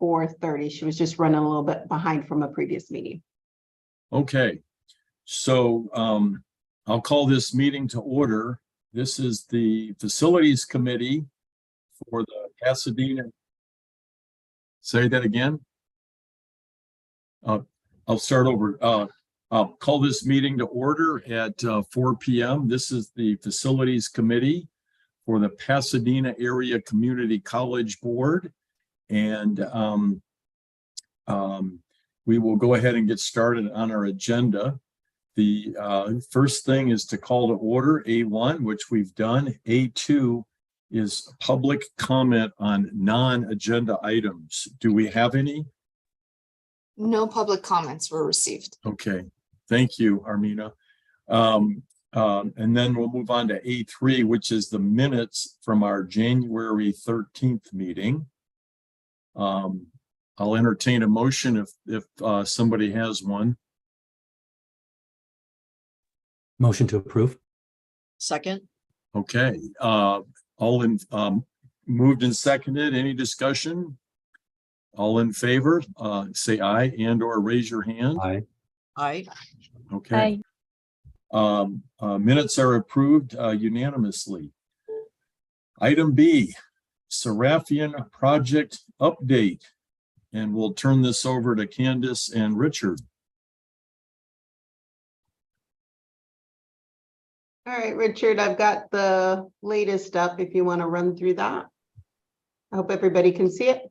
4:30. She was just running a little bit behind from a previous meeting. Okay, so I'll call this meeting to order. This is the Facilities Committee for the Pasadena. Say that again. I'll start over. I'll call this meeting to order at 4 p.m. This is the Facilities Committee for the Pasadena Area Community College Board. And we will go ahead and get started on our agenda. The first thing is to call to order A1, which we've done. A2 is public comment on non-agenda items. Do we have any? No public comments were received. Okay, thank you, Armina. And then we'll move on to A3, which is the minutes from our January 13th meeting. I'll entertain a motion if somebody has one. Motion to approve. Second. Okay, all in moved and seconded. Any discussion? All in favor, say aye and or raise your hand. Aye. Aye. Okay. Minutes are approved unanimously. Item B, Serafian project update. And we'll turn this over to Candace and Richard. All right, Richard, I've got the latest up if you want to run through that. I hope everybody can see it.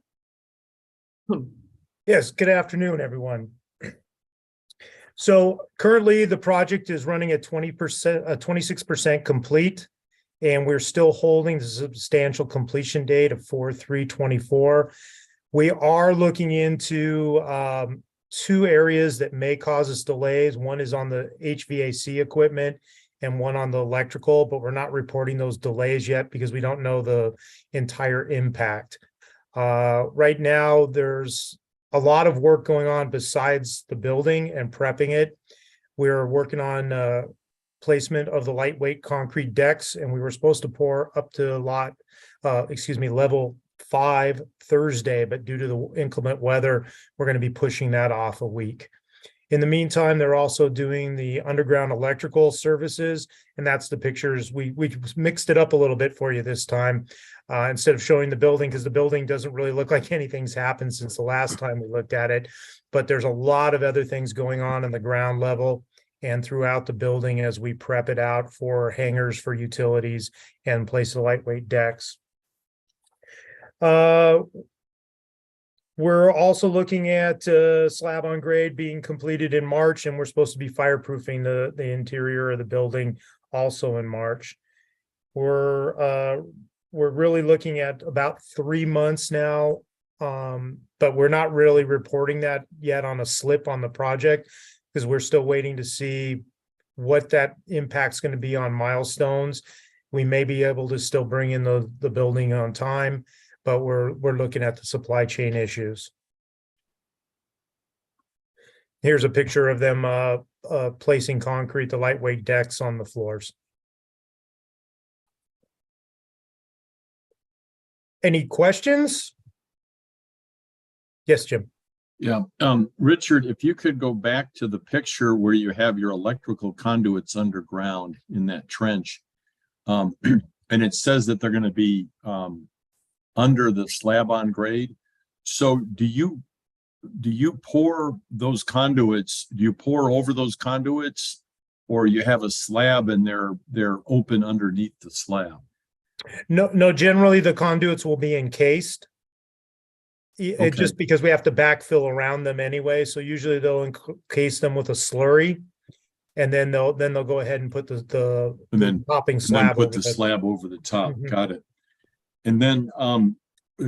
Yes, good afternoon, everyone. So currently the project is running at 26% complete, and we're still holding the substantial completion date of 4/3/24. We are looking into two areas that may cause us delays. One is on the HVAC equipment and one on the electrical, but we're not reporting those delays yet because we don't know the entire impact. Right now, there's a lot of work going on besides the building and prepping it. We're working on placement of the lightweight concrete decks, and we were supposed to pour up to level 5 Thursday, but due to the inclement weather, we're going to be pushing that off a week. In the meantime, they're also doing the underground electrical services, and that's the pictures. We mixed it up a little bit for you this time. Instead of showing the building, because the building doesn't really look like anything's happened since the last time we looked at it. But there's a lot of other things going on in the ground level and throughout the building as we prep it out for hangars for utilities and place the lightweight decks. We're also looking at slab on grade being completed in March, and we're supposed to be fireproofing the interior of the building also in March. We're really looking at about 3 months now, but we're not really reporting that yet on a slip on the project because we're still waiting to see what that impact's going to be on milestones. We may be able to still bring in the building on time, but we're looking at the supply chain issues. Here's a picture of them placing concrete, the lightweight decks on the floors. Any questions? Yes, Jim. Yeah, Richard, if you could go back to the picture where you have your electrical conduits underground in that trench. And it says that they're going to be under the slab on grade. So do you pour those conduits? Do you pour over those conduits, or you have a slab and they're open underneath the slab? No, generally the conduits will be encased. Okay. Just because we have to backfill around them anyway. So usually they'll encase them with a slurry, and then they'll go ahead and put the topping slab. Put the slab over the top. Mhm. Got it. And then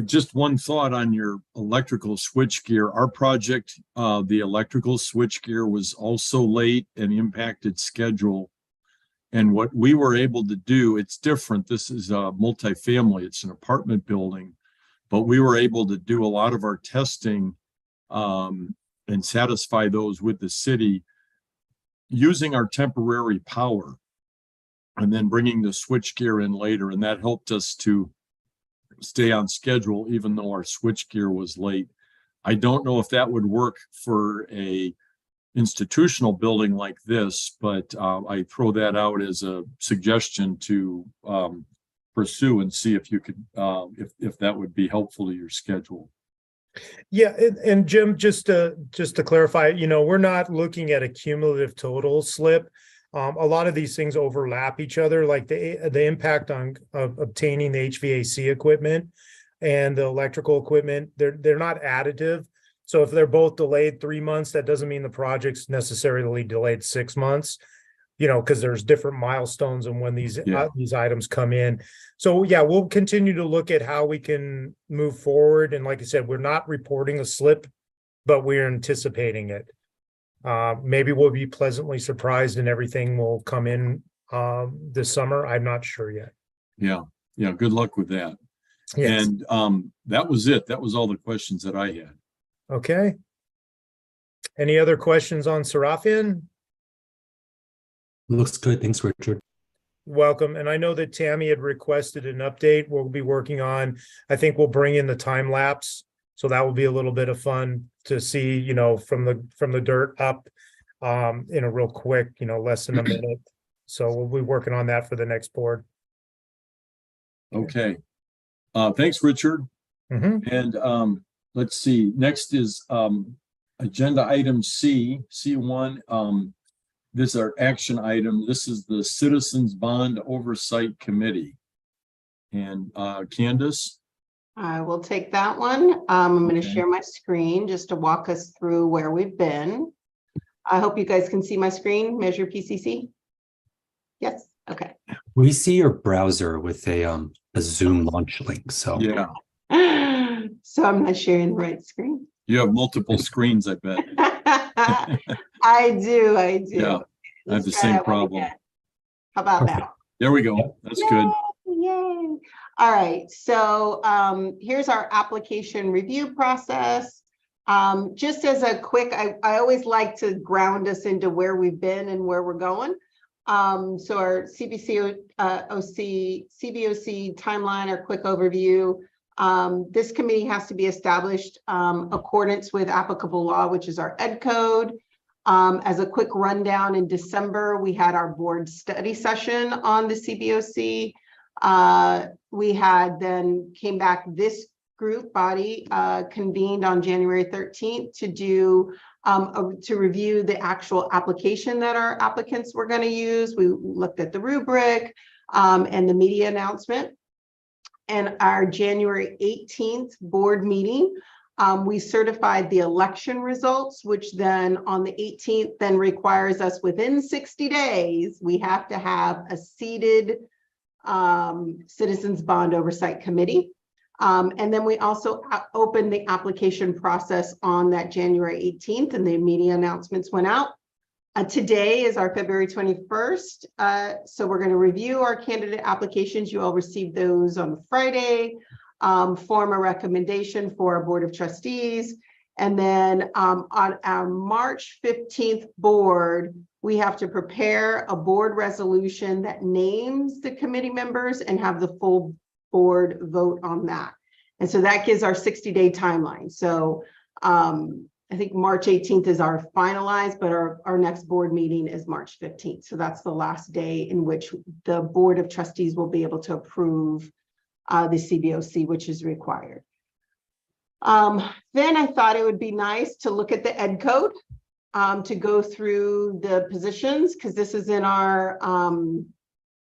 just one thought on your electrical switchgear. Our project, the electrical switchgear was also late and impacted schedule. And what we were able to do, it's different. This is a multifamily, it's an apartment building, but we were able to do a lot of our testing and satisfy those with the city using our temporary power and then bringing the switchgear in later. And that helped us to stay on schedule, even though our switchgear was late. I don't know if that would work for a institutional building like this, but I throw that out as a suggestion to pursue and see if you could, if that would be helpful to your schedule. Yeah, and Jim, just to clarify, you know, we're not looking at a cumulative total slip. A lot of these things overlap each other, like the impact on obtaining the HVAC equipment and the electrical equipment. They're not additive. So if they're both delayed 3 months, that doesn't mean the project's necessarily delayed 6 months. You know, because there's different milestones and when these items come in. So yeah, we'll continue to look at how we can move forward. And like I said, we're not reporting a slip, but we're anticipating it. Maybe we'll be pleasantly surprised and everything will come in this summer. I'm not sure yet. Yeah. Yeah. Good luck with that. Yes. And that was it. That was all the questions that I had. Okay. Any other questions on Serafian? Looks good. Thanks, Richard. Welcome. And I know that Tammy had requested an update. We'll be working on, I think we'll bring in the time lapse. So that will be a little bit of fun to see, you know, from the dirt up in a real quick, you know, less than a minute. So we'll be working on that for the next board. Okay. Thanks, Richard. And let's see. Next is agenda item C1. This is our action item. This is the Citizens Bond Oversight Committee. And Candace? I will take that one. I'm going to Okay. share my screen just to walk us through where we've been. I hope you guys can see my screen, Measure PCC. Yes, okay. We see your browser with a Zoom launch link. So Yeah. So I'm not sharing the right screen. You have multiple screens, I bet. I do. Yeah, I have the Let's try same that one problem. again. How about Perfect. now? There we go. Yep. That's good. Yay. All right. So here's our application review process. Just as a quick, I always like to ground us into where we've been and where we're going. So our CBOC timeline, our quick overview. This committee has to be established accordance with applicable law, which is our Ed Code. As a quick rundown, in December, we had our board study session on the CBOC. We had then came back, this group body convened on January 13th to do to review the actual application that our applicants were going to use. We looked at the rubric and the media announcement. And our January 18th board meeting, we certified the election results, which then on the 18th then requires us within 60 days, we have to have a seated Citizens Bond Oversight Committee. And then we also opened the application process on that January 18th and the media announcements went out. Today is our February 21st. So we're going to review our candidate applications. You all received those on Friday, form a recommendation for our Board of Trustees. And then on our March 15th board, we have to prepare a board resolution that names the committee members and have the full board vote on that. And so that gives our 60-day timeline. So I think March 18th is our finalized, but our next board meeting is March 15th. So that's the last day in which the Board of Trustees will be able to approve the CBOC, which is required. Then I thought it would be nice to look at the Ed Code to go through the positions, because this is in our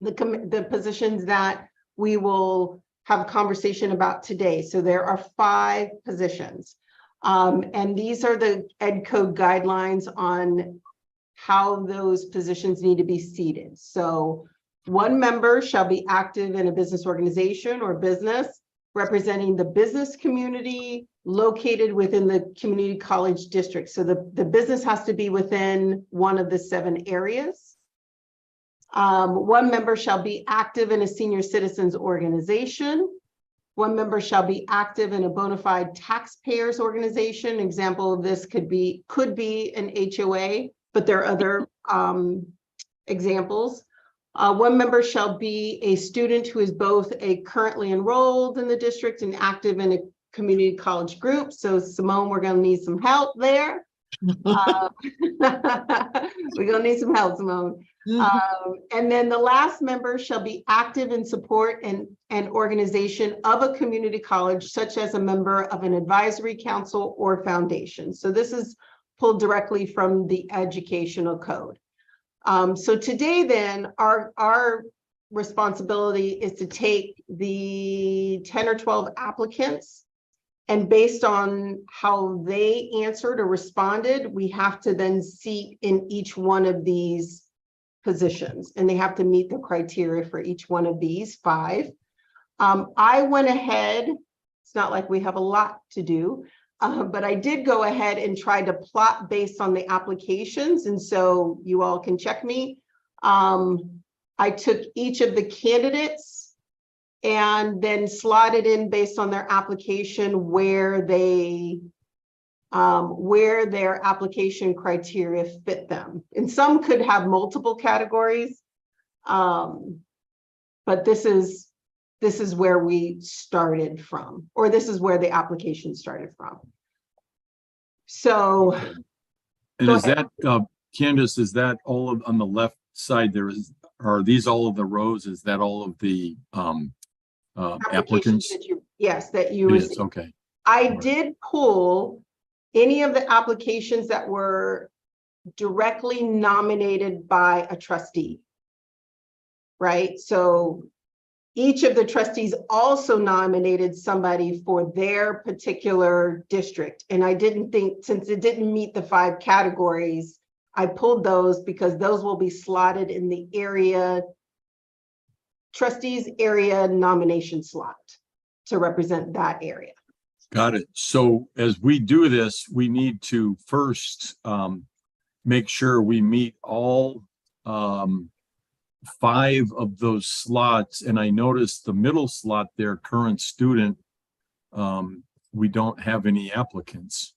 the positions that we will have a conversation about today. So there are 5 positions. And these are the Ed Code guidelines on how those positions need to be seated. So 1 member shall be active in a business organization or business representing the business community located within the community college district. So the business has to be within one of the 7 areas. 1 member shall be active in a senior citizens organization. 1 member shall be active in a bona fide taxpayers organization. Example of this could be an HOA, but there are other examples. 1 member shall be a student who is both currently enrolled in the district and active in a community college group. So Simone, we're gonna need some help there. We're gonna need some help, Simone. And then the last member shall be active in support and organization of a community college, such as a member of an advisory council or foundation. So this is pulled directly from the educational code. So today then, our responsibility is to take the 10 or 12 applicants, and based on how they answered or responded, we have to then seat in each one of these positions, and they have to meet the criteria for each one of these 5. I went ahead, it's not like we have a lot to do, but I did go ahead and try to plot based on the applications, and so you all can check me. I took each of the candidates and then slotted in based on their application where their application criteria fit them. And some could have multiple categories, but this is where we started from, or this is where the application started from. So, And go is ahead. that, Candace, is that all of, on the left side, are these all of the rows? Is that all of the applicants? Yes, that you It received. is, okay. I right. did pull any of the applications that were directly nominated by a trustee, right? So each of the trustees also nominated somebody for their particular district. And I didn't think, since it didn't meet the 5 categories, I pulled those because those will be slotted in the area, trustees area nomination slot to represent that area. Got it. So as we do this, we need to first make sure we meet all 5 of those slots. And I noticed the middle slot there, current student, we don't have any applicants.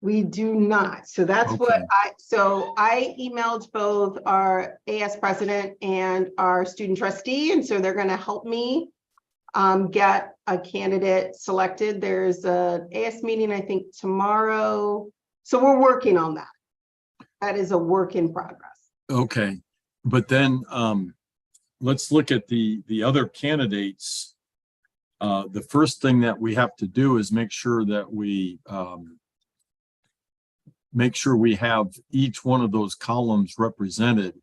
We do not. So that's what Okay. I emailed both our AS president and our student trustee. And so they're going to help me get a candidate selected. There's a AS meeting, I think, tomorrow. So we're working on that. That is a work in progress. Okay. But then let's look at the other candidates. The first thing that we have to do is make sure that we have each one of those columns represented.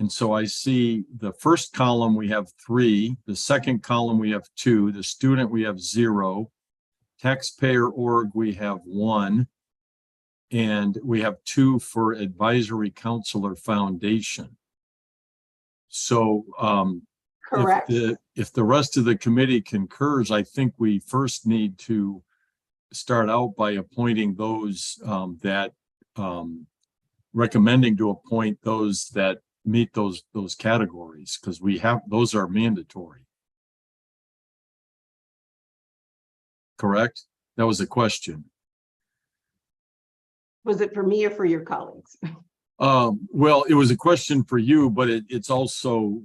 And so I see the first column, we have 3, the second column, we have 2, the student, we have 0, taxpayer org, we have 1, and we have 2 for advisory counselor foundation. So Correct. if the rest of the committee concurs, I think we first need to start out by appointing those recommending to appoint those that meet those categories, because those are mandatory. Correct? That was a question. Was it for me or for your colleagues? Well, it was a question for you, but it's also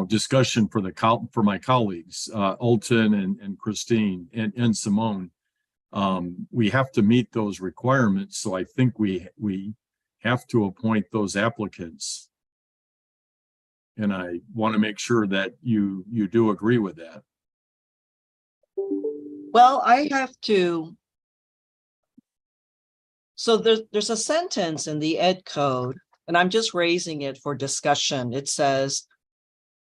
discussion for my colleagues, Alton and Christine and Simone. We have to meet those requirements, so I think we have to appoint those applicants. And I want to make sure that you do agree with that. Well, I have to. So there's a sentence in the ed code, and I'm just raising it for discussion. It says,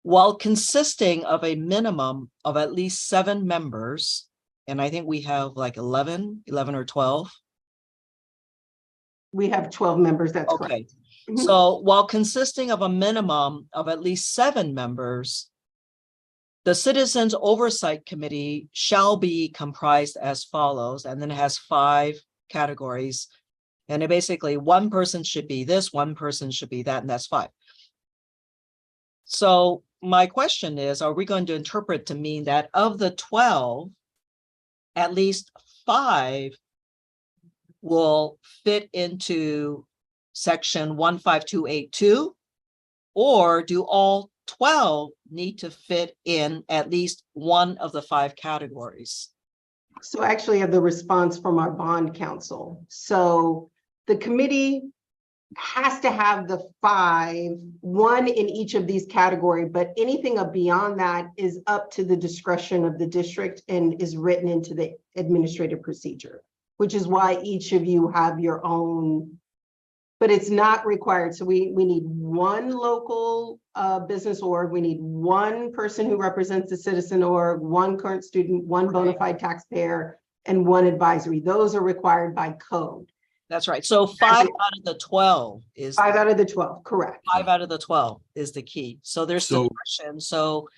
while consisting of a minimum of at least 7 members, and I think we have like 11 or 12. We have 12 members, that's correct. Okay. So while consisting of a minimum of at least 7 members, the Citizens Oversight Committee shall be comprised as follows, and then it has 5 categories. And it basically, one person should be this, one person should be that, and that's 5. So my question is, are we going to interpret to mean that of the 12, at least 5 will fit into section 15282, or do all 12 need to fit in at least one of the 5 categories. So actually I have the response from our bond counsel. So the committee has to have the 5, one in each of these categories, but anything beyond that is up to the discretion of the district and is written into the administrative procedure, which is why each of you have your own, but it's not required. So we need one local business org, we need one person who represents the citizen org, one current student, one bona fide taxpayer, and one advisory. Those are required by code. That's right. So 5 out of the 12 is 5 out of the 12, correct. 5 out of the 12 is the key. So there's So- discretion. So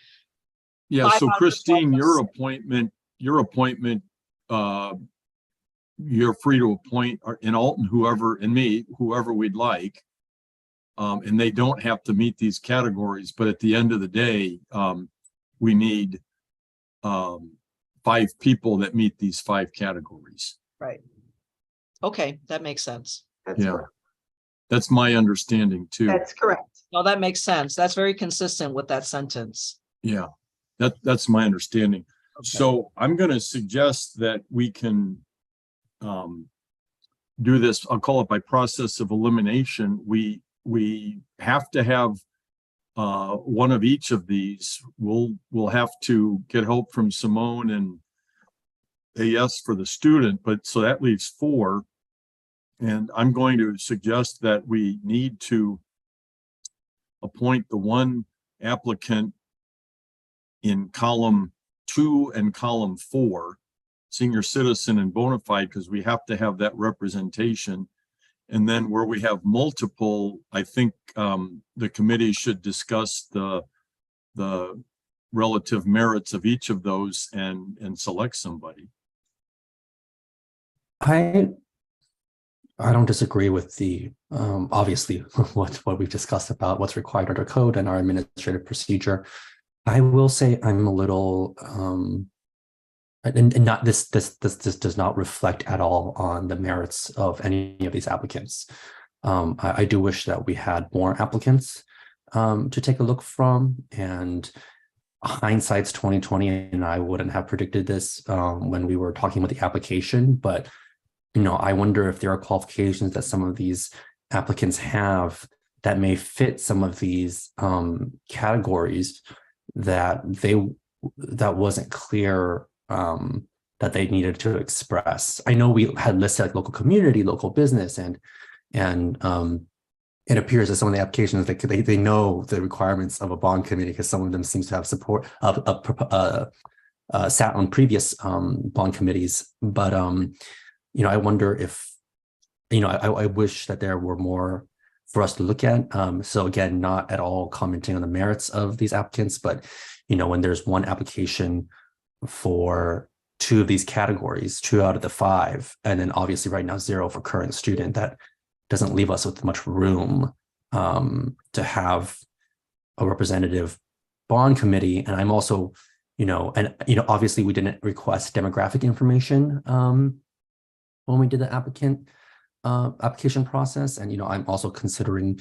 Yeah, 5 so out of the Christine, 12. your appointment, you're free to appoint in Alton, whoever, and me, whoever we'd like. And they don't have to meet these categories, but at the end of the day, we need 5 people that meet these 5 categories. Right. Okay, that makes sense. That's Yeah. correct. That's my understanding too. That's correct. No, that makes sense. That's very consistent with that sentence. Yeah, that's my understanding. Okay. So I'm going to suggest that we can do this. I'll call it by process of elimination. We have to have one of each of these. We'll have to get help from Simone and a yes for the student, but so that leaves 4. And I'm going to suggest that we need to appoint the one applicant in column 2 and column 4, senior citizen and bona fide, because we have to have that representation. And then where we have multiple, I think the committee should discuss the relative merits of each of those and select somebody. I don't disagree with the obviously what we've discussed about what's required under code and our administrative procedure. I will say I'm a little and not this does not reflect at all on the merits of any of these applicants. I do wish that we had more applicants to take a look from, and hindsight's 2020, and I wouldn't have predicted this when we were talking about the application, but I wonder if there are qualifications that some of these applicants have that may fit some of these categories that wasn't clear that they needed to express. I know we had listed like local community, local business, and it appears that some of the applications they know the requirements of a bond committee because some of them seems to have support sat on previous bond committees, but I wonder if, I wish that there were more for us to look at. So again, not at all commenting on the merits of these applicants, but, when there's one application for 2 of these categories, 2 out of the 5, and then obviously right now 0 for current student, that doesn't leave us with much room to have a representative bond committee. And I'm also, obviously we didn't request demographic information when we did the application process. And, I'm also considering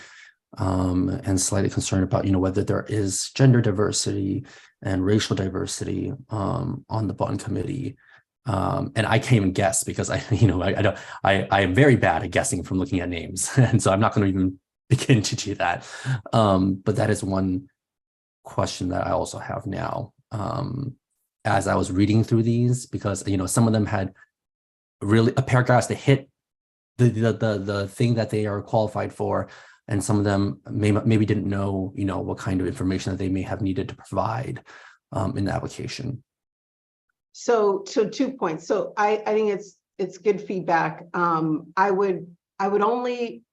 and slightly concerned about, whether there is gender diversity and racial diversity on the bond committee. And I can't even guess because I am very bad at guessing from looking at names. And so I'm not going to even begin to do that. But that is one question that I also have now. As I was reading through these, because, some of them had really paragraphs that hit the thing that they are qualified for, and some of them maybe didn't know what kind of information that they may have needed to provide in the application. So 2 points. So I think it's good feedback. I would only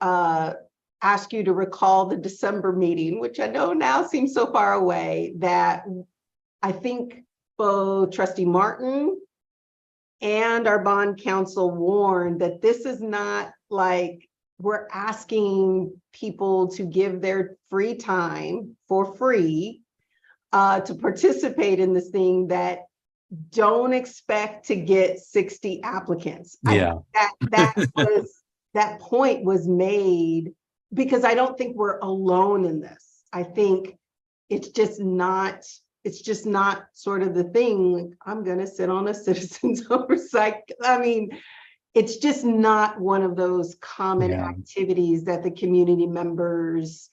ask you to recall the December meeting, which I know now seems so far away, that I think both Trustee Martin and our bond counsel warned that this is not like we're asking people to give their free time for free to participate in this thing, that don't expect to get 60 applicants. Yeah. That point was made because I don't think we're alone in this. I think it's just not sort of the thing, like, I'm gonna sit on a citizens oversight. I mean, it's just not one of those common Yeah. activities that the community members,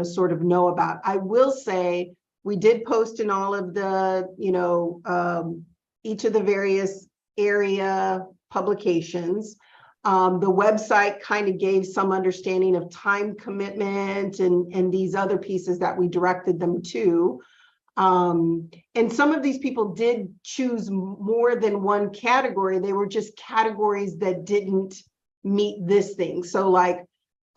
sort of know about. I will say, we did post in all of the, each of the various area publications. The website kind of gave some understanding of time commitment and these other pieces that we directed them to. And some of these people did choose more than one category. They were just categories that didn't meet this thing. So like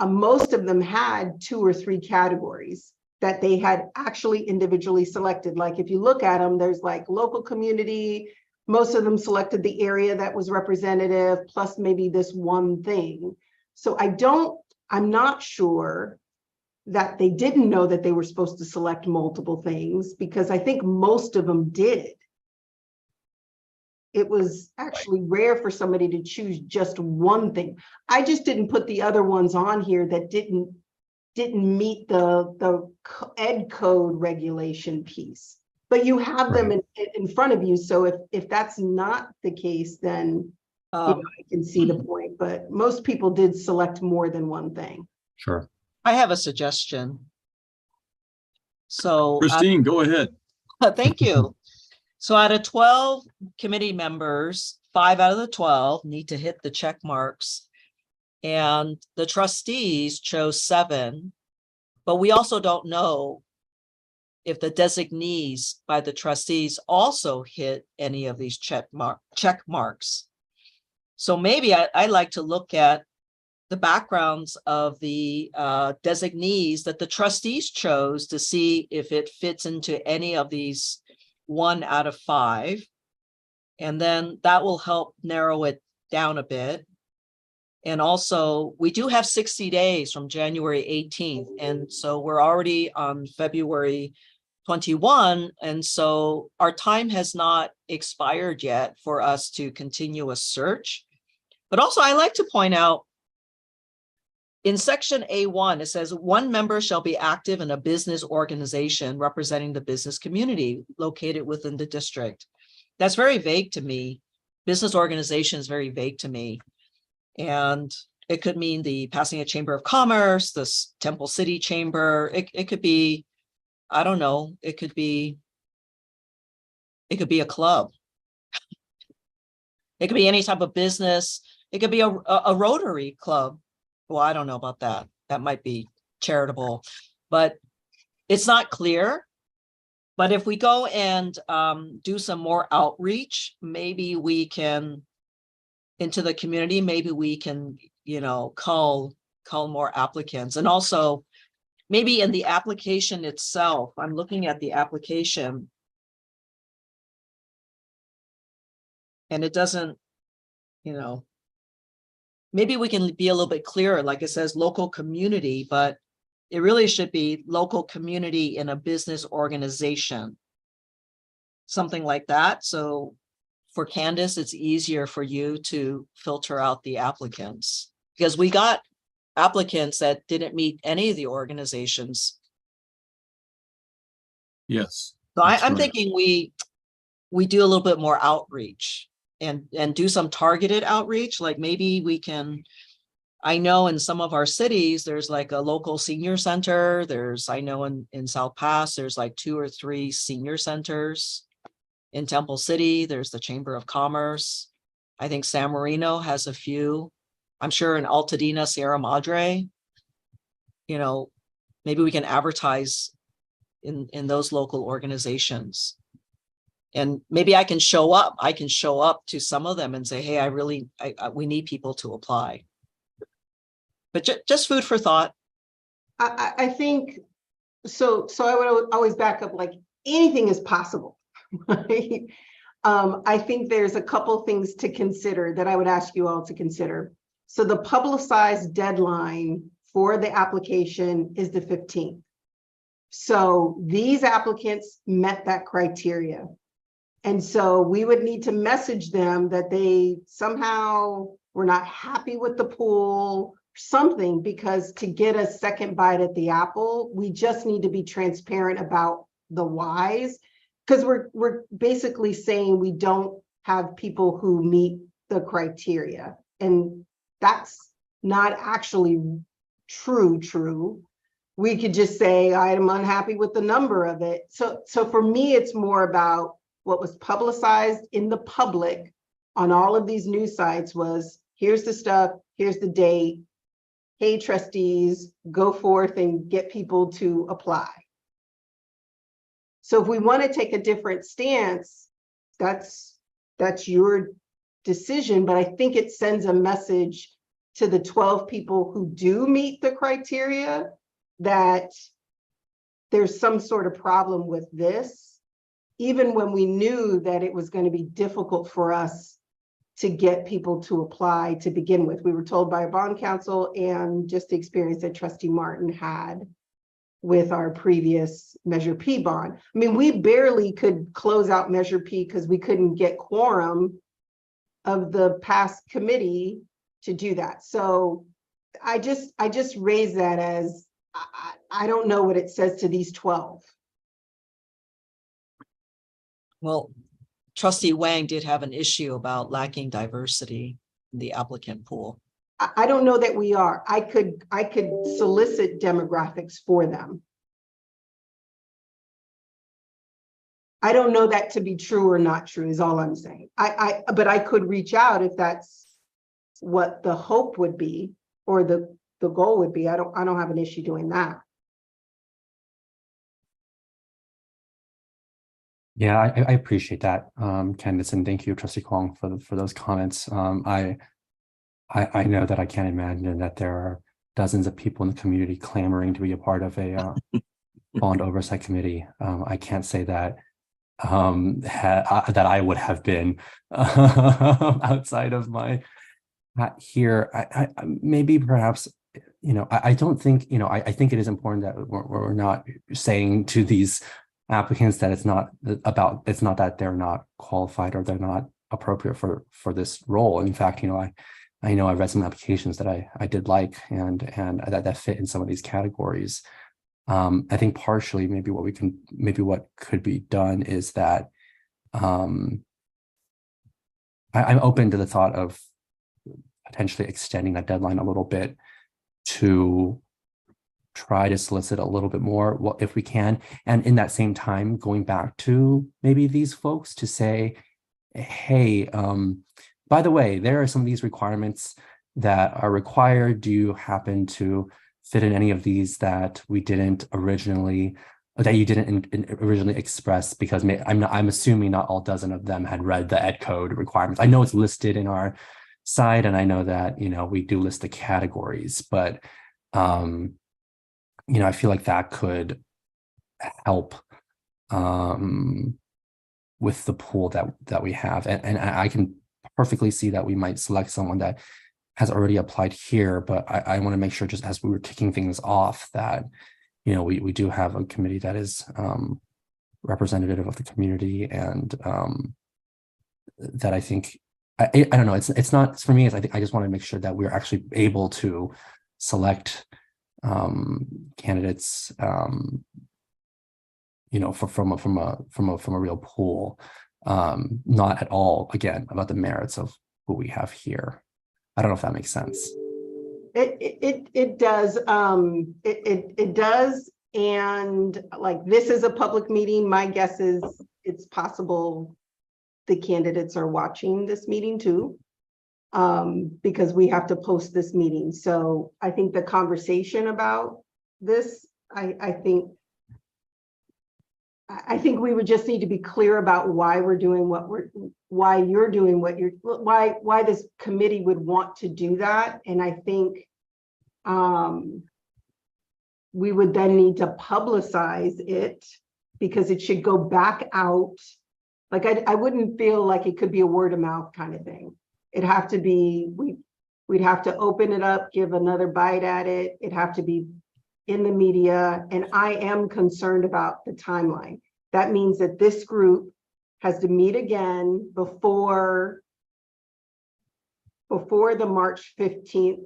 most of them had 2 or 3 categories that they had actually individually selected. Like if you look at them, there's like local community, most of them selected the area that was representative, plus maybe this one thing. So I'm not sure that they didn't know that they were supposed to select multiple things, because I think most of them did. It was actually rare for somebody to choose just one thing. I just didn't put the other ones on here that didn't meet the ed code regulation piece. But you have them in front of you. So if that's not the case, then I can see the point. But most people did select more than one thing. Sure. I have a suggestion. So, Christine, go ahead. thank you. So out of 12 committee members, 5 out of the 12 need to hit the check marks. And the trustees chose 7, but we also don't know if the designees by the trustees also hit any of these check marks. So maybe I'd like to look at the backgrounds of the designees that the trustees chose to see if it fits into any of these 1 out of 5. And then that will help narrow it down a bit. And also, we do have 60 days from January 18th. And so we're already on February 21. And so our time has not expired yet for us to continue a search. But also, I like to point out, in section A1, it says 1 member shall be active in a business organization representing the business community located within the district. That's very vague to me. Business organization is very vague to me. And it could mean the Pasadena Chamber of Commerce, the Temple City Chamber. It could be, I don't know, it could be a club. It could be any type of business. It could be a Rotary Club. Well, I don't know about that. That might be charitable, but it's not clear. But if we go and do some more outreach, maybe we can, into the community, maybe we can, call more applicants. And also maybe in the application itself, I'm looking at the application and it doesn't, maybe we can be a little bit clearer, like it says local community, but it really should be local community in a business organization. Something like that. So for Candace, it's easier for you to filter out the applicants, because we got applicants that didn't meet any of the organizations. Yes. So that's I'm right. thinking we do a little bit more outreach and do some targeted outreach. Like maybe we can, I know in some of our cities, there's like a local senior center. I know in South Pass, there's like 2 or 3 senior centers. In Temple City, there's the Chamber of Commerce. I think San Marino has a few. I'm sure in Altadena, Sierra Madre, maybe we can advertise in those local organizations. And maybe I can show up. I can show up to some of them and say, hey, we need people to apply. But just food for thought. I think, so I would always back up, like anything is possible. Right? I think there's a couple things to consider that I would ask you all to consider. So the publicized deadline for the application is the 15th. So these applicants met that criteria. And so we would need to message them that they somehow were not happy with the pool, something, because to get a second bite at the apple, we just need to be transparent about the whys. Because we're basically saying we don't have people who meet the criteria. And that's not actually true. We could just say, I'm unhappy with the number of it. So for me, it's more about what was publicized in the public on all of these news sites was, here's the stuff, here's the date. Hey, trustees, go forth and get people to apply. So if we want to take a different stance, that's your decision, but I think it sends a message to the 12 people who do meet the criteria that there's some sort of problem with this, even when we knew that it was going to be difficult for us to get people to apply to begin with. We were told by our bond counsel and just the experience that Trustee Martin had with our previous Measure P bond. I mean, we barely could close out Measure P because we couldn't get quorum of the past committee to do that. So I just raise that as, I don't know what it says to these 12. Well, Trustee Wang did have an issue about lacking diversity in the applicant pool. I don't know that we are. I could solicit demographics for them. I don't know that to be true or not true is all I'm saying. But I could reach out if that's what the hope would be or the goal would be. I don't have an issue doing that. Yeah, I appreciate that, Candace, and thank you, Trustee Kwong, for those comments. I know that I can't imagine that there are dozens of people in the community clamoring to be a part of a bond oversight committee. I can't say that that I would have been outside of my hat here. I maybe perhaps, I don't think, I think it is important that we're not saying to these applicants that it's not that they're not qualified or they're not appropriate for this role. In fact, I know I read some applications that I did like and that fit in some of these categories. I think partially maybe what could be done is that I'm open to the thought of potentially extending that deadline a little bit to try to solicit a little bit more if we can. And in that same time, going back to maybe these folks to say, hey, by the way, there are some of these requirements that are required. Do you happen to fit in any of these that you didn't originally express? Because I'm assuming not all dozen of them had read the ed code requirements. I know it's listed in our site, and I know that we do list the categories, but I feel like that could help with the pool that we have, and I can perfectly see that we might select someone that has already applied here, but I want to make sure, just as we were kicking things off, that we do have a committee that is representative of the community, and that I think I don't know, it's not for me. I think I just want to make sure that we're actually able to select candidates from a real pool, not at all again about the merits of who we have here. I don't know if that makes sense. It does. It does. And like, this is a public meeting. My guess is it's possible the candidates are watching this meeting too, because we have to post this meeting. So I think the conversation about this, I think we would just need to be clear about why we're doing why you're doing what you're, why this committee would want to do that. And I think we would then need to publicize it, because it should go back out. Like, I wouldn't feel like it could be a word of mouth kind of thing. It'd have to be, we'd have to open it up, give another bite at it. It'd have to be in the media. And I am concerned about the timeline. That means that this group has to meet again before the March 15th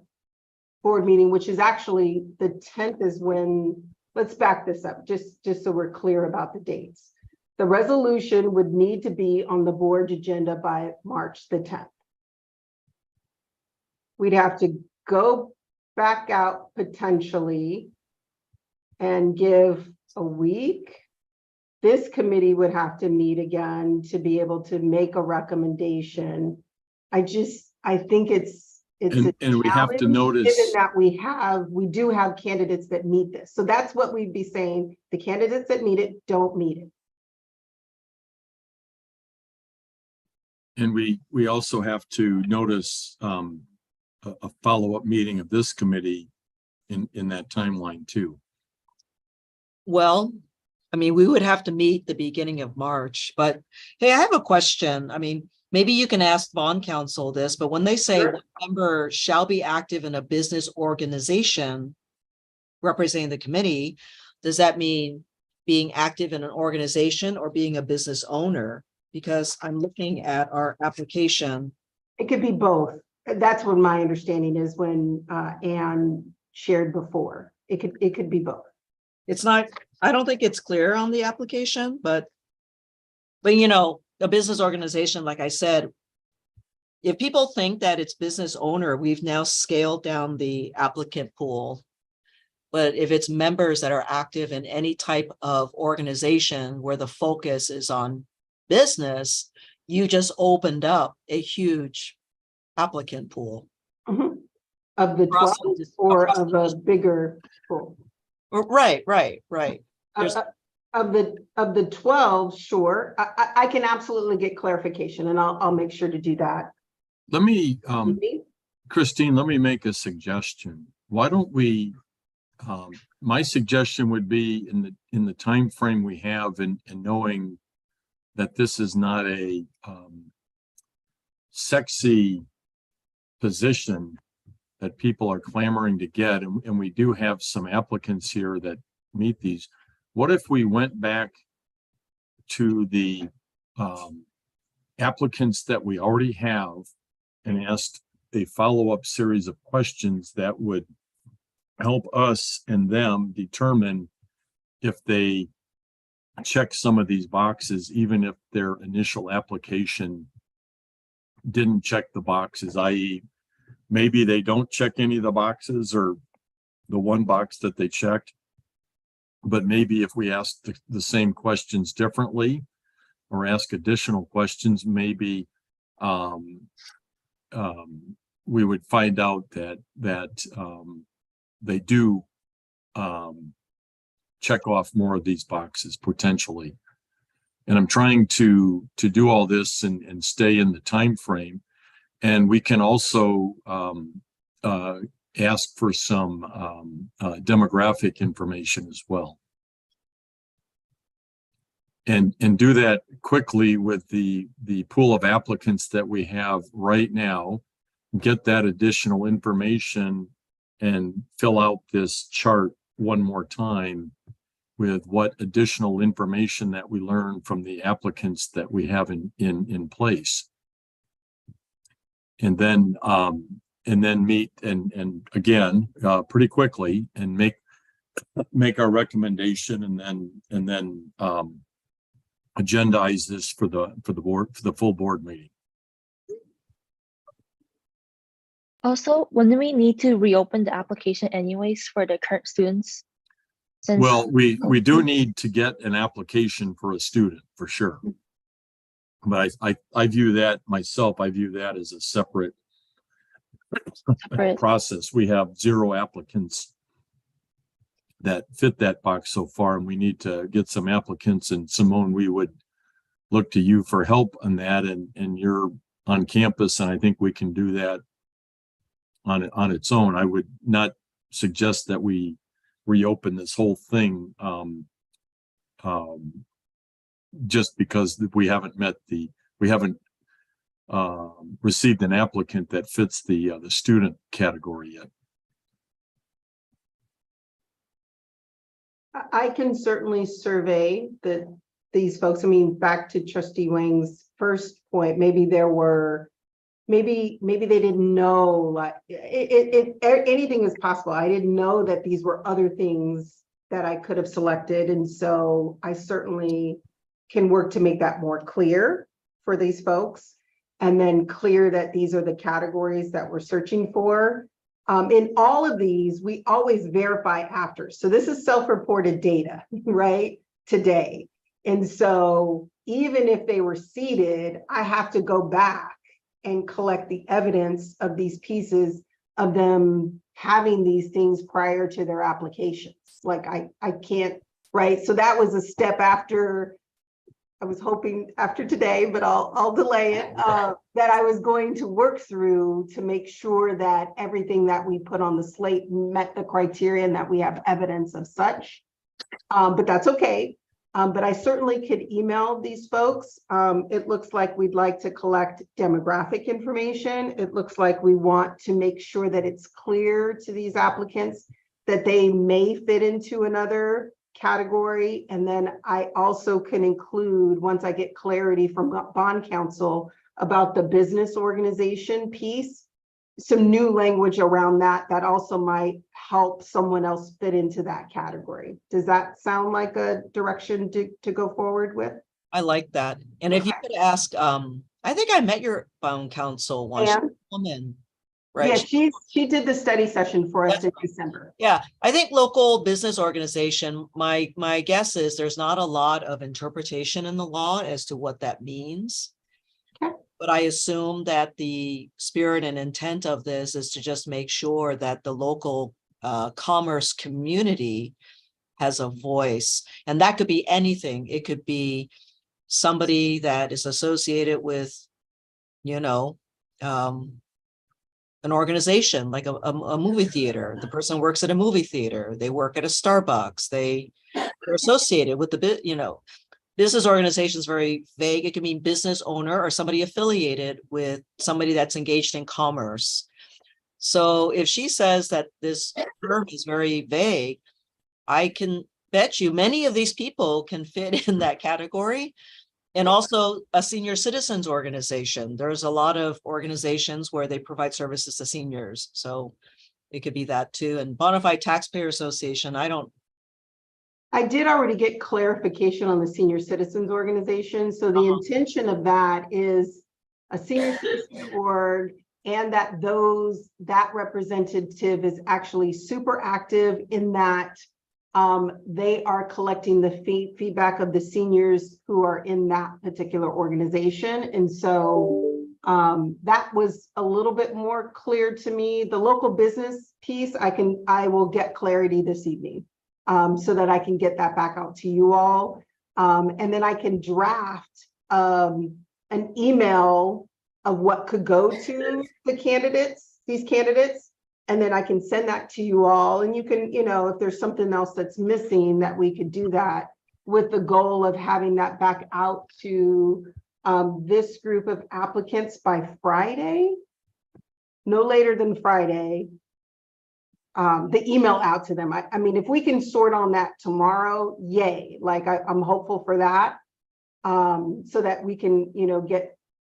board meeting, which is actually the 10th is when, let's back this up, just so we're clear about the dates. The resolution would need to be on the board agenda by March the 10th. We'd have to go back out potentially and give a week. This committee would have to meet again to be able to make a recommendation. I think it's a And we have to challenge, notice, given that we do have candidates that meet this. So that's what we'd be saying. The candidates that meet it don't meet it. and we also have to notice a follow-up meeting of this committee in that timeline too. Well, I mean, we would have to meet the beginning of March, but hey, I have a question. I mean, maybe you can ask bond counsel this, but when they say Sure. one member shall be active in a business organization representing the committee, does that mean being active in an organization or being a business owner? Because I'm looking at our application. It could be both. That's what my understanding is when Anne shared before. It could be both. It's not, I don't think it's clear on the application, but you know, a business organization, like I said, if people think that it's business owner, we've now scaled down the applicant pool. But if it's members that are active in any type of organization where the focus is on business, you just opened up a huge applicant pool. Mhm. Of the Across 12 the- or across of the a district. bigger pool? Right. There's- Of the 12, sure. I can absolutely get clarification and I'll make sure to do that. Let me, Christine, let me make a suggestion. Why don't we, my suggestion would be in the time frame we have and knowing that this is not a sexy position that people are clamoring to get, and we do have some applicants here that meet these. What if we went back to the applicants that we already have and asked a follow-up series of questions that would help us and them determine if they check some of these boxes, even if their initial application didn't check the boxes, i.e., maybe they don't check any of the boxes or the one box that they checked. But maybe if we ask the same questions differently or ask additional questions, maybe we would find out that they do check off more of these boxes potentially. And I'm trying to do all this and stay in the time frame. And we can also ask for some demographic information as well. And do that quickly with the pool of applicants that we have right now, get that additional information and fill out this chart one more time with what additional information that we learn from the applicants that we have in place. And then meet and again pretty quickly and make our recommendation and then agendize this for the full board meeting. Also, wouldn't we need to reopen the application anyways for the current students? Well, we do need to get an application for a student for sure. But I view that myself, I view that as a separate process. We have 0 applicants that fit that box so far, and we need to get some applicants. And Simone, we would look to you for help on that, and you're on campus, and I think we can do that on its own. I would not suggest that we reopen this whole thing just because we haven't received an applicant that fits the student category yet. I can certainly survey these folks. I mean, back to Trustee Wang's first point, maybe there were maybe they didn't know, like, anything is possible. I didn't know that these were other things that I could have selected. And so I certainly can work to make that more clear for these folks. And then clear that these are the categories that we're searching for. In all of these, we always verify after. So this is self-reported data, right, today. And so even if they were seated, I have to go back and collect the evidence of these pieces of them having these things prior to their applications. Like I can't, right? So that was a step after, I was hoping after today, but I'll delay it, that I was going to work through to make sure that everything that we put on the slate met the criteria and that we have evidence of such. But that's okay. But I certainly could email these folks. It looks like we'd like to collect demographic information. It looks like we want to make sure that it's clear to these applicants that they may fit into another category. And then I also can include, once I get clarity from bond counsel about the business organization piece, some new language around that also might help someone else fit into that category. Does that sound like a direction to go forward with? I like that. And if you could ask, I think I met your bond counsel once. And Woman, yeah, right? she did the study session for us in December. Yeah, I think local business organization, my guess is there's not a lot of interpretation in the law as to what that means. Okay. But I assume that the spirit and intent of this is to just make sure that the local commerce community has a voice. And that could be anything. It could be somebody that is associated with, you know, an organization like a movie theater. The person works at a movie theater. They work at a Starbucks. They're associated with the business organization is very vague. It can mean business owner or somebody affiliated with somebody that's engaged in commerce. So if she says that this term is very vague, I can bet you many of these people can fit in that category. And also a senior citizens organization. There's a lot of organizations where they provide services to seniors. So it could be that too. And Bonafide Taxpayer Association, I did already get clarification on the senior citizens organization. So the intention of that is a senior citizens org, and that that representative is actually super active in that they are collecting the feedback of the seniors who are in that particular organization. And so that was a little bit more clear to me. The local business piece, I will get clarity this evening so that I can get that back out to you all. And then I can draft an email of what could go to the candidates, these candidates. And then I can send that to you all, and you can, if there's something else that's missing, that we could do that with the goal of having that back out to this group of applicants by Friday, no later than Friday, the email out to them. I mean, if we can sort on that tomorrow, yay, like I'm hopeful for that, so that we can,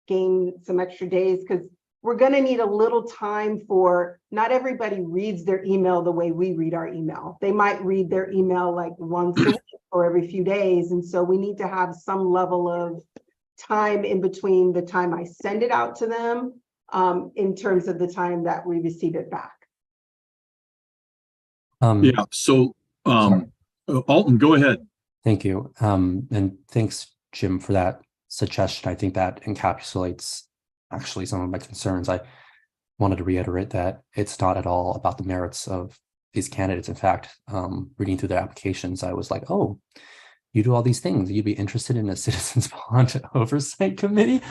gain some extra days, because we're going to need a little time for, not everybody reads their email the way we read our email. They might read their email like once a week or every few days. And so we need to have some level of time in between the time I send it out to them in terms of the time that we receive it back. Yeah, so Alton, go ahead. Thank you. And thanks, Jim, for that suggestion. I think that encapsulates actually some of my concerns. I wanted to reiterate that it's not at all about the merits of these candidates. In fact, reading through their applications, I was like, oh, you do all these things. You'd be interested in a citizens bond oversight committee.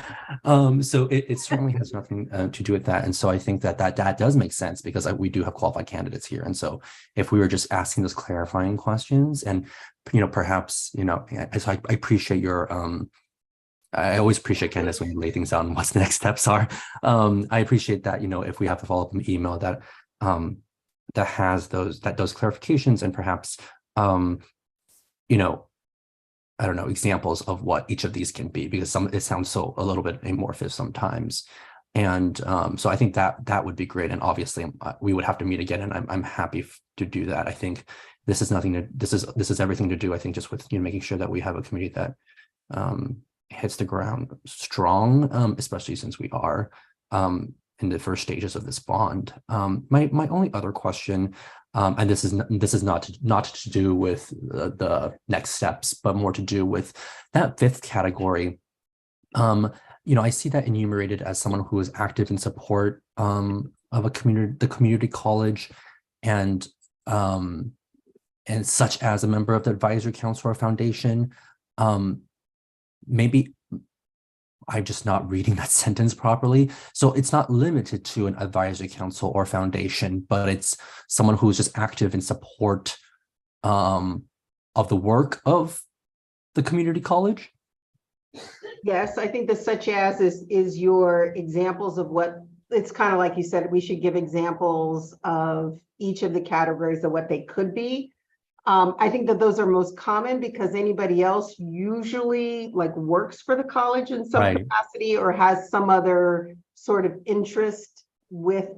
So it certainly has nothing to do with that. And so I think that does make sense, because we do have qualified candidates here. And so if we were just asking those clarifying questions, and perhaps so I appreciate your I always appreciate, Candace, when you lay things out and what the next steps are. I appreciate that, if we have to follow up an email that that has those clarifications, and perhaps I don't know, examples of what each of these can be, because it sounds so a little bit amorphous sometimes. And so I think that would be great. And obviously we would have to meet again, and I'm happy to do that. I think this is everything to do, I think, just with making sure that we have a committee that hits the ground strong, especially since we are in the first stages of this bond. My only other question, and this is not to do with the next steps, but more to do with that fifth category. I see that enumerated as someone who is active in support of the community college, and such as a member of the advisory council or foundation. Maybe I'm just not reading that sentence properly. So it's not limited to an advisory council or foundation, but it's someone who is just active in support of the work of the community college. Yes, I think the such as is your examples of what, it's kind of like you said, we should give examples of each of the categories of what they could be. I think that those are most common because anybody else usually like works for the college in some Right. capacity or has some other sort of interest with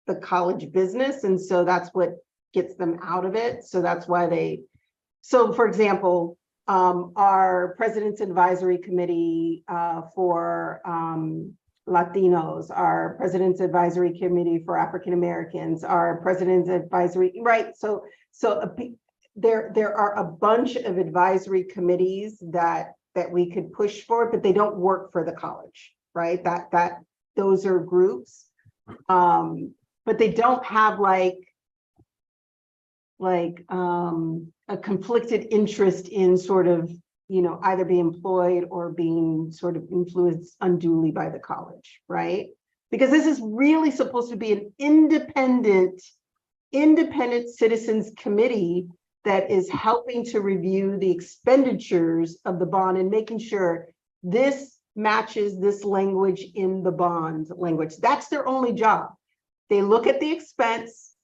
the college business. And so that's what gets them out of it. So that's why so for example, our President's Advisory Committee for Latinos, our President's Advisory Committee for African Americans, our President's Advisory, right? So there are a bunch of advisory committees that we could push for, but they don't work for the college, right? Those are groups, but they don't have like a conflicted interest in sort of, either be employed or being sort of influenced unduly by the college, right? Because this is really supposed to be an independent citizens committee that is helping to review the expenditures of the bond and making sure this matches this language in the bond language. That's their only job. They look at the expense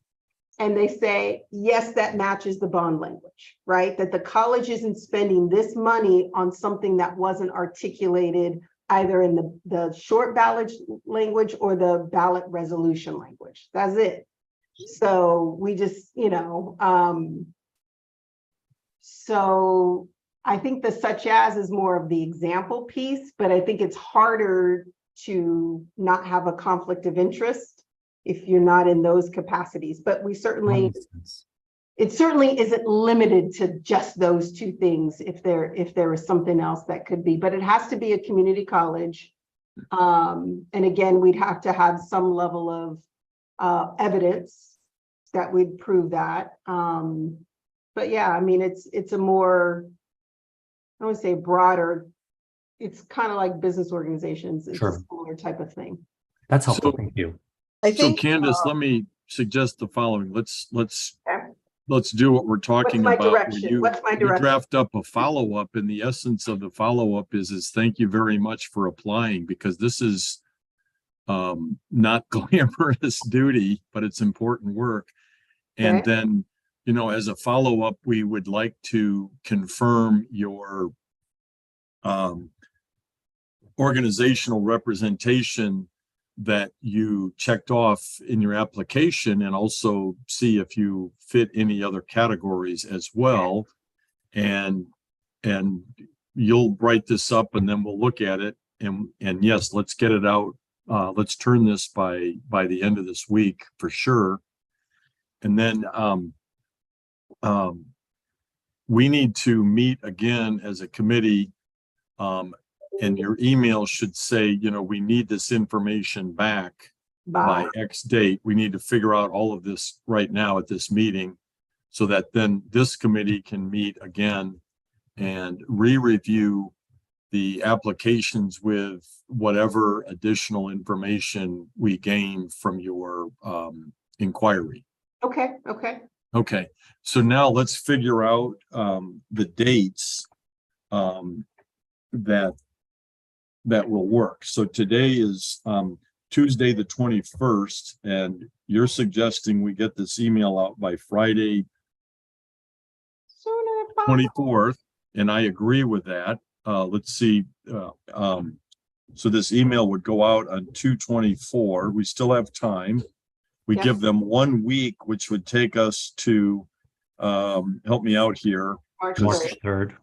and they say, yes, that matches the bond language, right? That the college isn't spending this money on something that wasn't articulated either in the short ballot language or the ballot resolution language. That's it. So we just, so I think the such as is more of the example piece, but I think it's harder to not have a conflict of interest if you're not in those capacities. But we certainly, it certainly isn't limited to just those two things if there is something else that could be, but it has to be a community college. And again, we'd have to have some level of evidence that would prove that. But yeah, I mean, it's a more, I would say broader, it's kind of like business organizations. It's a similar type of thing. That's helpful. So- Thank you. I So think, Candace, let me suggest the following. Let's do what we're talking What's my about. direction? What's my You direction? draft up a follow-up, and the essence of the follow-up is thank you very much for applying, because this is not glamorous duty, but it's important work. And Okay. then, as a follow-up, we would like to confirm your organizational representation that you checked off in your application, and also see if you fit any other categories as well. And you'll write this up, and then we'll look at it, and yes, let's get it out. Let's turn this by the end of this week for sure. And then we need to meet again as a committee, and your email should say, we need this information back by X date. We need to figure out all of this right now at this meeting, so that then this committee can meet again and re-review the applications with whatever additional information we gain from your inquiry. Okay. Okay, so now let's figure out the dates that will work. So today is Tuesday, the 21st, and you're suggesting we get this email out by Friday, 24th, and I agree with that. Let's see, So this email would go out on 2/24. We still have time. We Yep. give them 1 week, which would take us to, help me out here. March March 3rd. 3rd.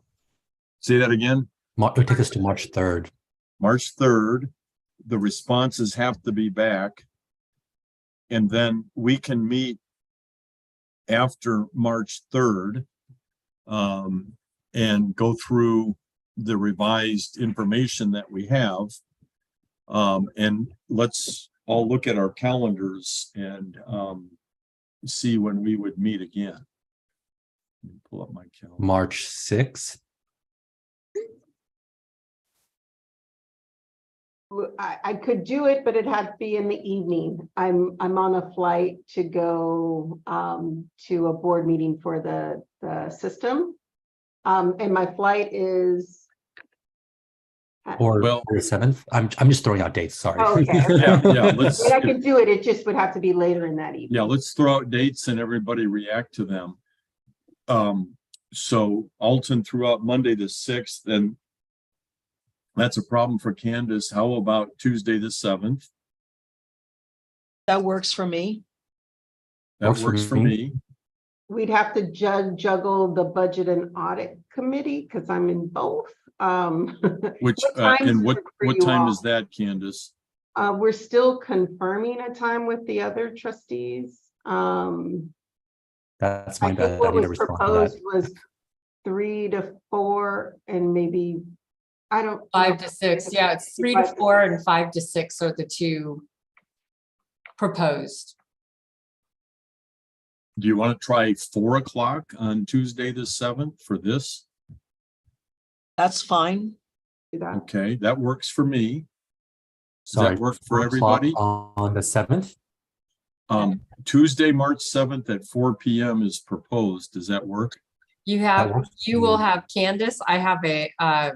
Say that again. It would take us to March 3rd. March 3rd, the responses have to be back. And then we can meet after March 3rd, and go through the revised information that we have. And let's all look at our calendars and see when we would meet again. Let me pull up my calendar. March 6th. I could do it, but it had to be in the evening. I'm on a flight to go to a board meeting for the system. And my flight is. Or Well- the 7th. I'm just throwing out dates. Sorry. Okay. Yeah, let's, I could do it. It just would have to be later in that evening. yeah, let's throw out dates and everybody react to them. So Alton threw out Monday the 6th, and that's a problem for Candace. How about Tuesday the 7th? That works for me. That Works for works for me. me. We'd have to juggle the budget and audit committee because I'm in both. Which, What times and is what it for you time all? is that, Candace? We're still confirming a time with the other trustees. That's I my think bad. I what need to was respond to proposed that. was 3 to 4 and maybe, I don't. 5 to 6, yeah, it's 3 to 4 and 5 to 6 are the two proposed. Do you want to try 4 o'clock on Tuesday the 7th for this? That's fine. Do that. Okay, that works for me. Does Sorry. that work for 4 o'clock everybody? on the 7th. Tuesday, March 7th at 4 p.m. is proposed. Does that work? You have, works. you will have Candace, I have a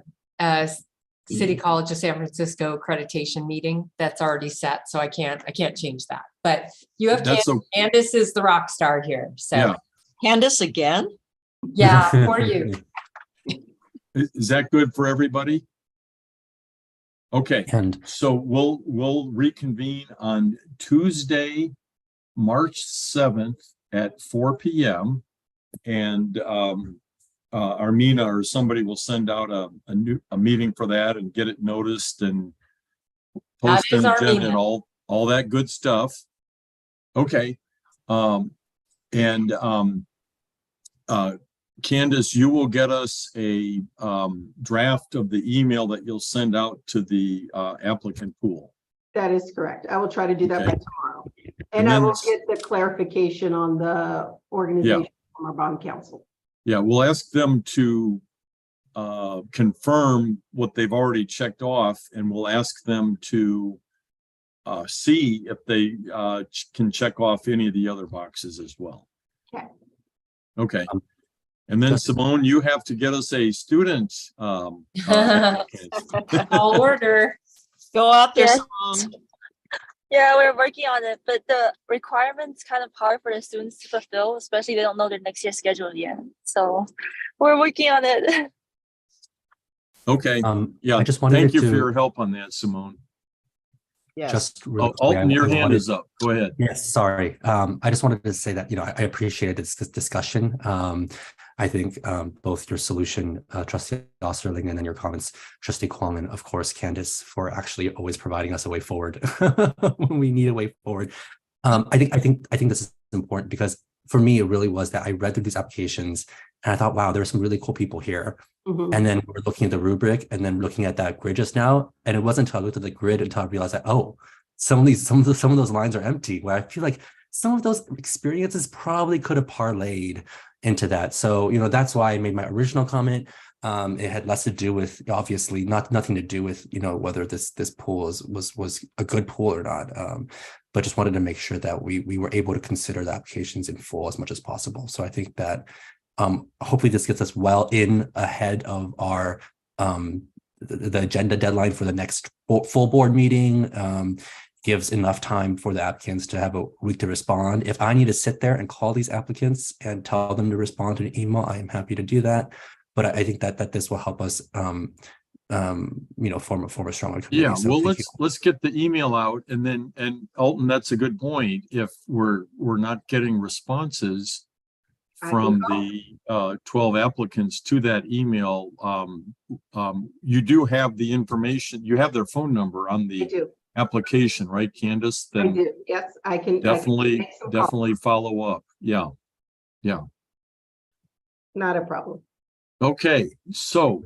City College of San Francisco accreditation meeting that's already set, so I can't change that. But you have That's Candace, a, Candace is the rock star here, so yeah. Candace again? yeah, for you. Is that good for everybody? Okay, And so we'll reconvene on Tuesday, March 7th at 4 p.m. And Armina or somebody will send out a meeting for that and get it noticed and post That is an agenda and Armina. all that good stuff. Okay. Candace, you will get us a draft of the email that you'll send out to the applicant pool. That is correct. I will try to do that by Okay. tomorrow. And And I then- will get the clarification on the organization from our bond council. Yeah, we'll ask them to confirm what they've already checked off, and we'll ask them to see if they can check off any of the other boxes as well. Okay. Okay. And then Just- Simone, you have to get us a student. Applicant. All order. Go out there, Yes. Simone. Yeah, we're working on it, but the requirement's kind of hard for the students to fulfill, especially they don't know their next year's schedule yet. So we're working on it. Okay, yeah, I just wanted thank you to for your help on that, Simone. Yes. just really Oh, quickly, Alton, your I hand wanted- is up. Go ahead. Yes, sorry. I just wanted to say that, I appreciated this discussion. I think both your solution, Trustee Osterling, and then your comments, Trustee Kwong, and of course, Candace, for actually always providing us a way forward when we need a way forward. I think this is important because for me, it really was that I read through these applications and I thought, wow, there are some really cool people here. Mhm. And then we're looking at the rubric and then looking at that grid just now. And it wasn't until I looked at the grid until I realized that, oh, some of those lines are empty, where I feel like some of those experiences probably could have parlayed into that. So, that's why I made my original comment. It had less to do with, obviously, nothing to do with, whether this pool was a good pool or not. But just wanted to make sure that we were able to consider the applications in full as much as possible. So I think that hopefully this gets us well in ahead of our the agenda deadline for the next full board meeting. Gives enough time for the applicants to have a week to respond. If I need to sit there and call these applicants and tell them to respond to an email, I am happy to do that. But I think that this will help us form a stronger committee. Yeah, So well, thank you. let's get the email out and Alton, that's a good point. If we're not getting responses I from can the 12 applicants to that email, you do have the information, you have their phone number on I the do, application, right, Candace? I Then do, yes, I can. definitely, make some calls. definitely follow up. Yeah. Not a problem. Okay, so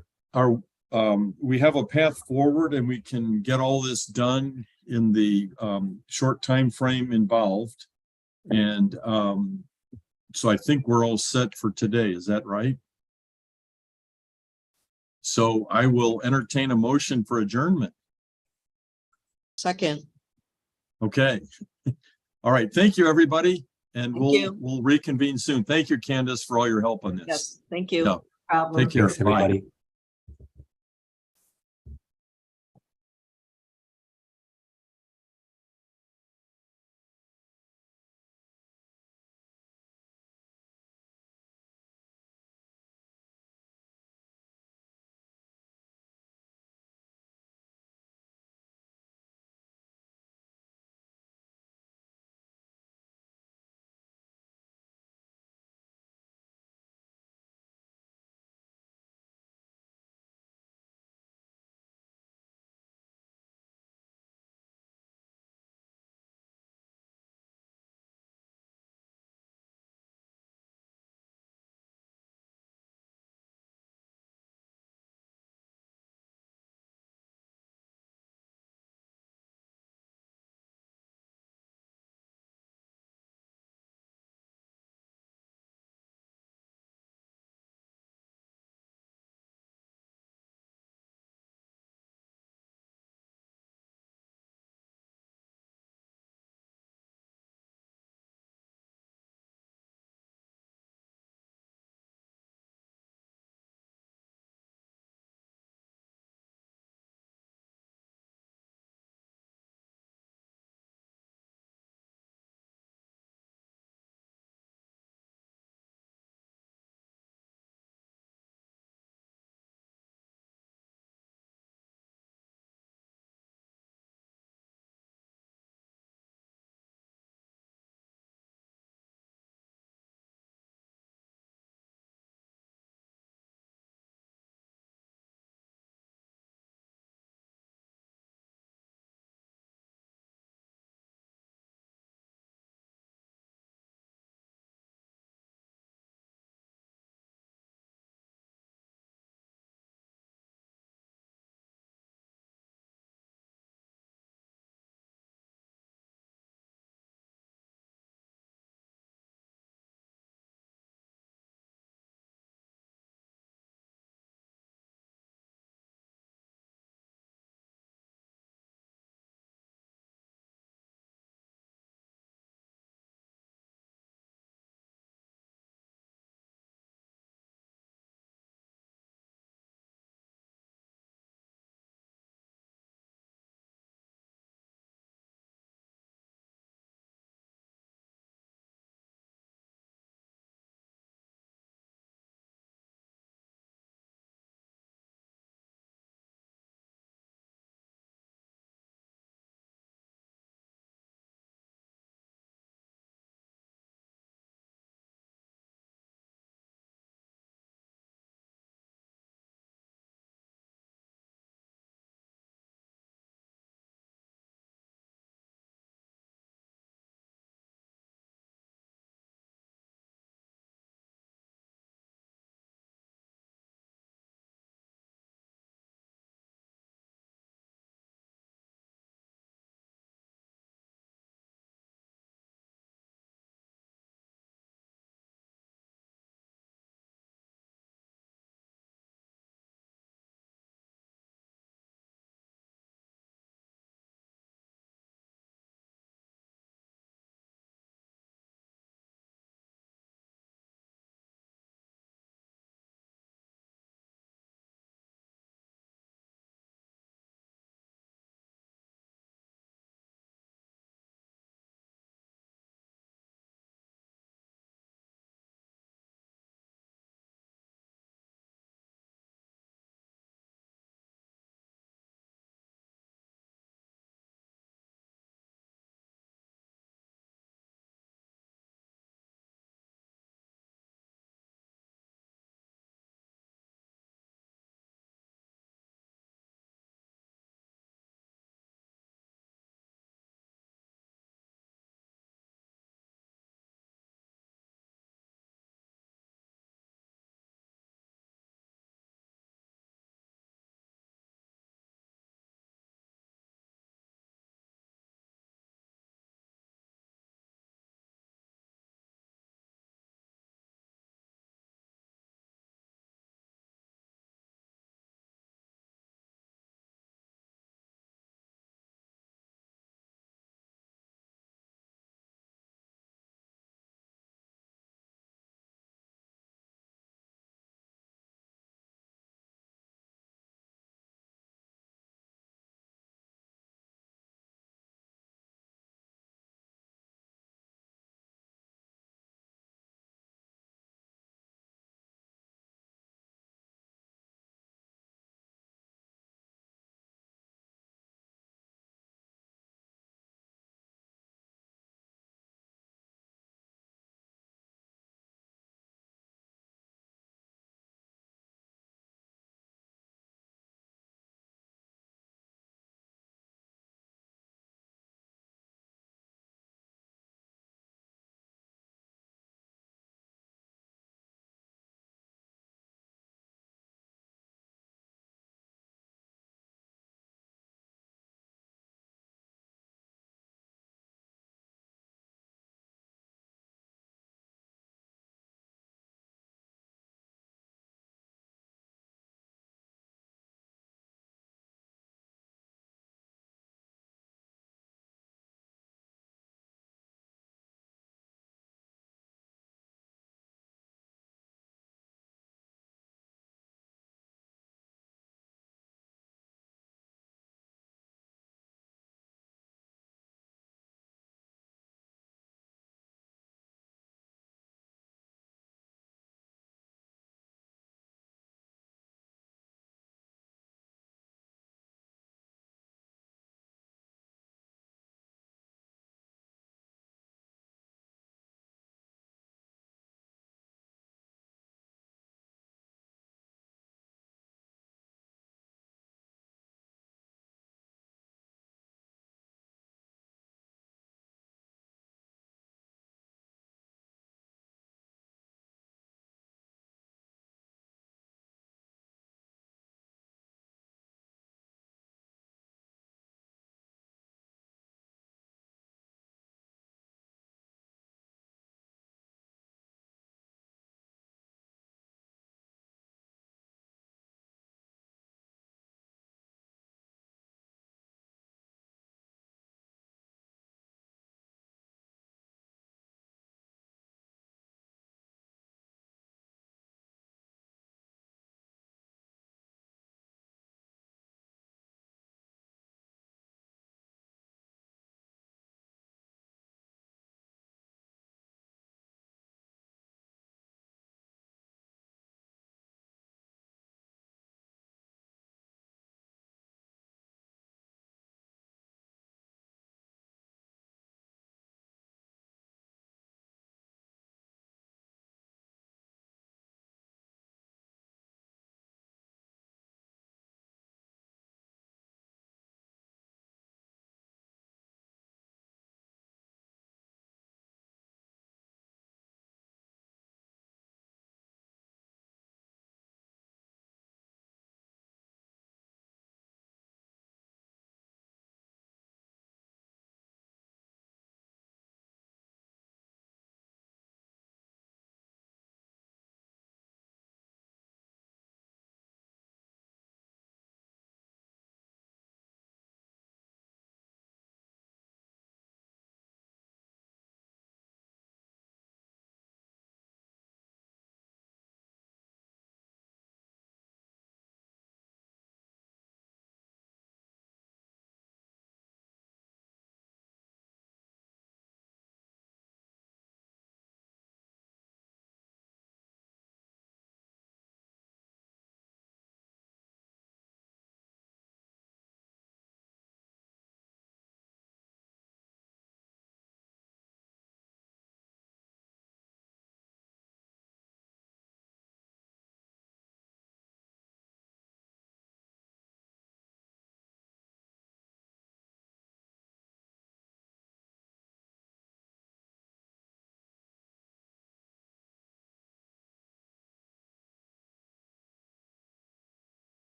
we have a path forward and we can get all this done in the short time frame involved. And so I think we're all set for today. Is that right? So I will entertain a motion for adjournment. Second, Okay. All right. Thank you, everybody. And Thank you. we'll reconvene soon. Thank you, Candace, for all your help on this. yes, thank you. Yeah. Problem. Take care. Thanks, Bye. everybody.